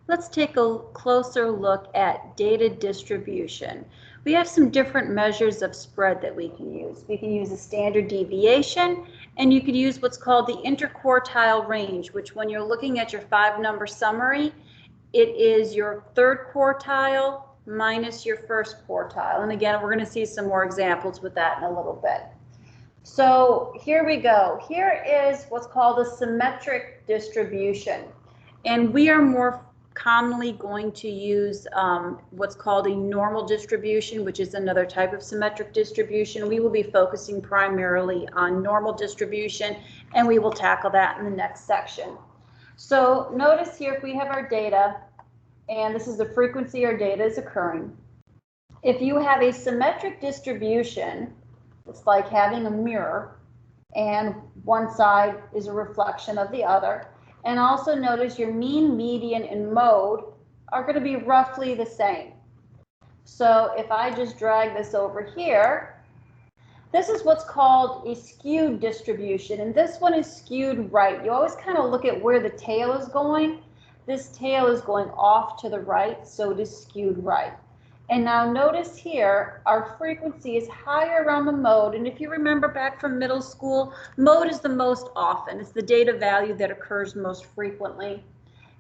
Let's take a closer look at data distribution. We have some different measures of spread that we can use. We can use a standard deviation, and you could use what's called the interquartile range, which when you're looking at your 5-number summary, it is your third quartile minus your first quartile. And again, we're going to see some more examples with that in a little bit. So here we go. Here is what's called a symmetric distribution. And we are more commonly going to use what's called a normal distribution, which is another type of symmetric distribution. We will be focusing primarily on normal distribution, and we will tackle that in the next section. So notice here, if we have our data, and this is the frequency our data is occurring. If you have a symmetric distribution, it's like having a mirror, and one side is a reflection of the other. And also notice your mean, median, and mode are going to be roughly the same. So if I just drag this over here, this is what's called a skewed distribution, and this one is skewed right. You always kind of look at where the tail is going. This tail is going off to the right, so it is skewed right. And now notice here, our frequency is higher around the mode. And if you remember back from middle school, mode is the most often. It's the data value that occurs most frequently.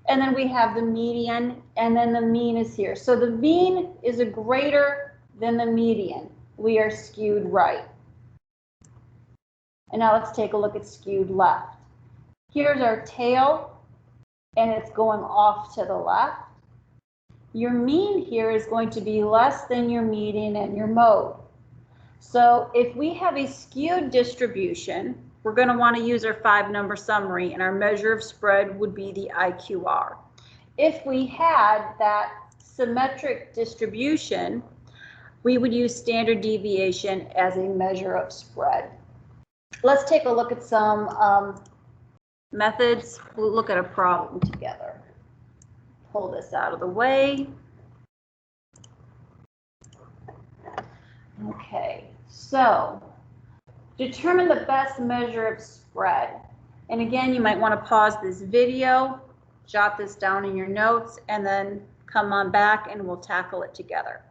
And then we have the median, and then the mean is here. So the mean is a greater than the median. We are skewed right. And now let's take a look at skewed left. Here's our tail, and it's going off to the left. Your mean here is going to be less than your median and your mode. So if we have a skewed distribution, we're going to want to use our 5-number summary, and our measure of spread would be the IQR. If we had that symmetric distribution, we would use standard deviation as a measure of spread. Let's take a look at some methods. We'll look at a problem together. Pull this out of the way. Okay, so determine the best measure of spread. And again, you might want to pause this video, jot this down in your notes, and then come on back and we'll tackle it together.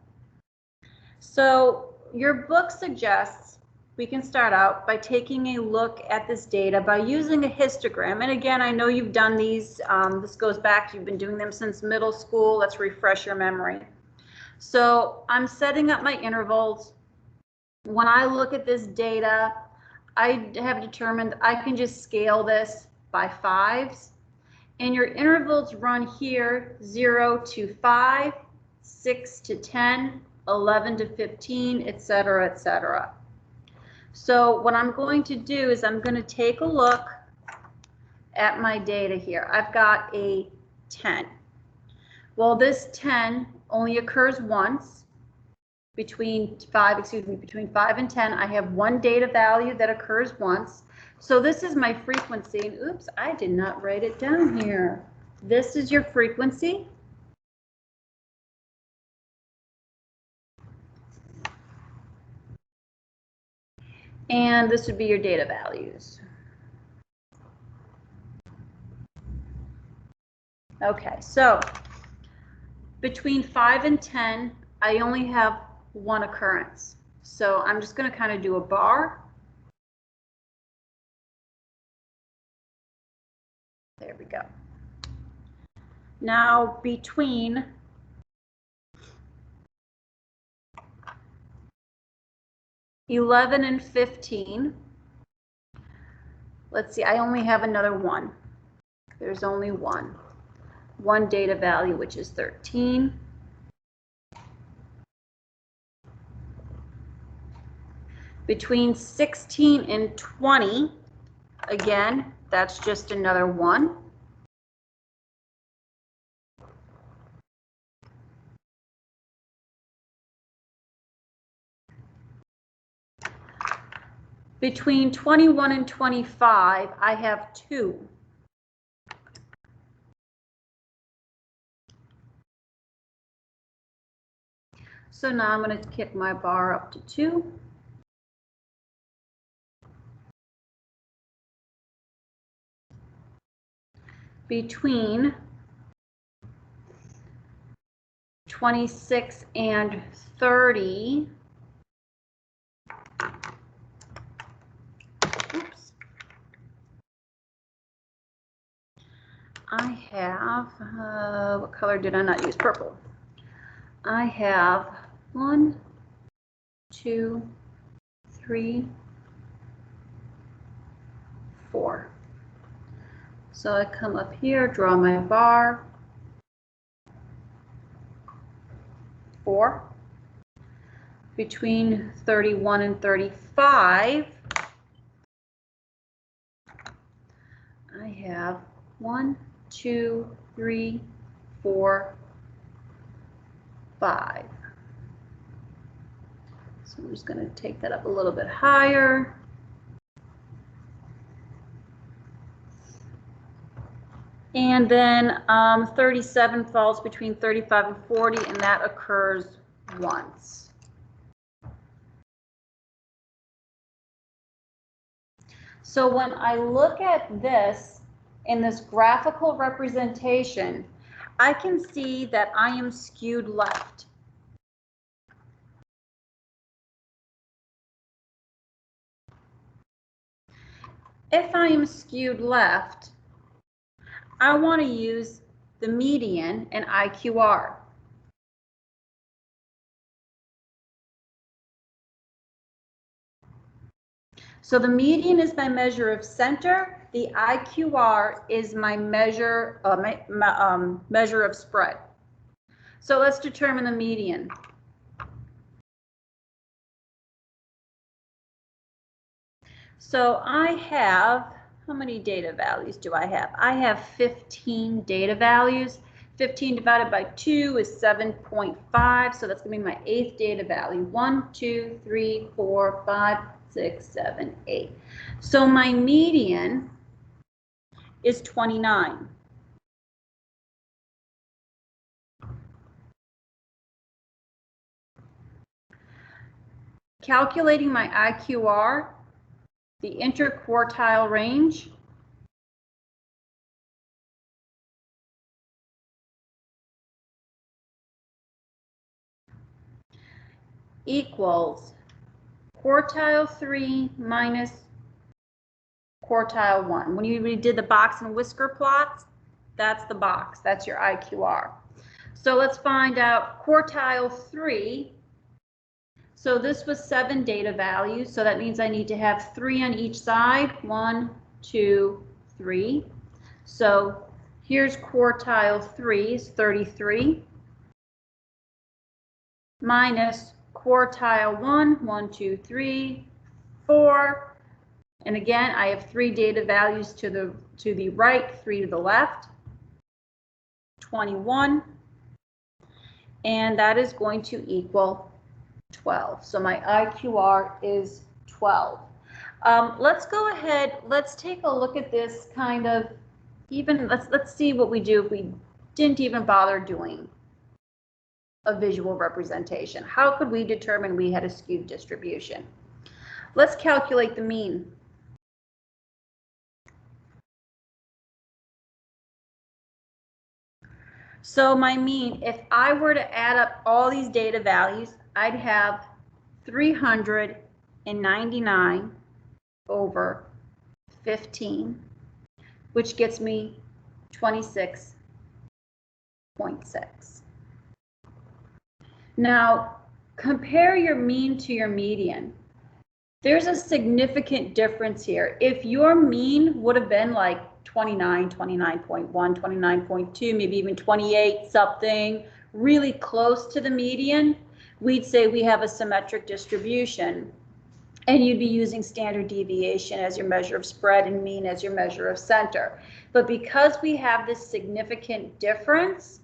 So your book suggests we can start out by taking a look at this data by using a histogram. And again, I know you've done these. This goes back, you've been doing them since middle school. Let's refresh your memory. So I'm setting up my intervals. When I look at this data, I have determined I can just scale this by 5s. And your intervals run here 0 to 5, 6 to 10, 11 to 15, etc., etc. So what I'm going to do is I'm going to take a look at my data here. I've got a 10. Well, this 10 only occurs once. Between 5 and 10, I have one data value that occurs once. So this is my frequency. And oops, I did not write it down here. This is your frequency. And this would be your data values. Okay, so between 5 and 10, I only have one occurrence. So I'm just going to kind of do a bar. There we go. Now between 11 and 15, let's see, I only have another one. There's only one data value, which is 13. Between 16 and 20, again, that's just another one. Between 21 and 25, I have 2. So now I'm going to kick my bar up to 2. Between 26 and 30. Oops. I have, what color did I not use? Purple. I have 1, 2, 3, 4. So I come up here, draw my bar. 4. Between 31 and 35, I have 1, 2, 3, 4, 5. So I'm just going to take that up a little bit higher. And then 37 falls between 35 and 40, and that occurs once. So when I look at this in this graphical representation, I can see that I am skewed left. If I am skewed left, I want to use the median and IQR. So the median is my measure of center. The IQR is my measure of spread. So let's determine the median. So I have, how many data values do I have? I have 15 data values. 15 divided by 2 is 7.5, so that's going to be my 8th data value. 1, 2, 3, 4, 5, 6, 7, 8. So my median is 29. Calculating my IQR, the interquartile range, equals quartile 3 minus quartile 1. When you did the box and whisker plots, that's the box. That's your IQR. So let's find out quartile 3. So this was 7 data values. So that means I need to have 3 on each side. 1, 2, 3. So here's quartile 3 is 33. Minus quartile 1, 1, 2, 3, 4. And again, I have 3 data values to the right, 3 to the left. 21. And that is going to equal 12. So my IQR is 12. Let's go ahead. Let's take a look at this kind of even. Let's see what we do if we didn't even bother doing a visual representation. How could we determine we had a skewed distribution? Let's calculate the mean. So my mean, if I were to add up all these data values, I'd have 399 over 15, which gets me 26.6. Now, compare your mean to your median. There's a significant difference here. If your mean would have been like 29, 29.1, 29.2, maybe even 28 something, really close to the median, we'd say we have a symmetric distribution. And you'd be using standard deviation as your measure of spread and mean as your measure of center. But because we have this significant difference,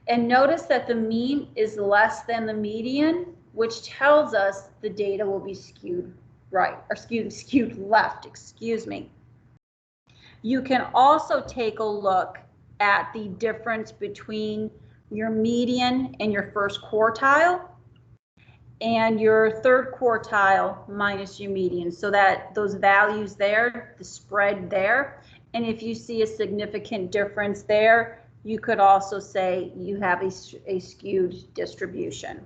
and notice that the mean is less than the median, which tells us the data will be skewed right, or skewed left, excuse me. You can also take a look at the difference between your median and your first quartile and your third quartile minus your median, so that those values there, the spread there, and if you see a significant difference there, you could also say you have a skewed distribution.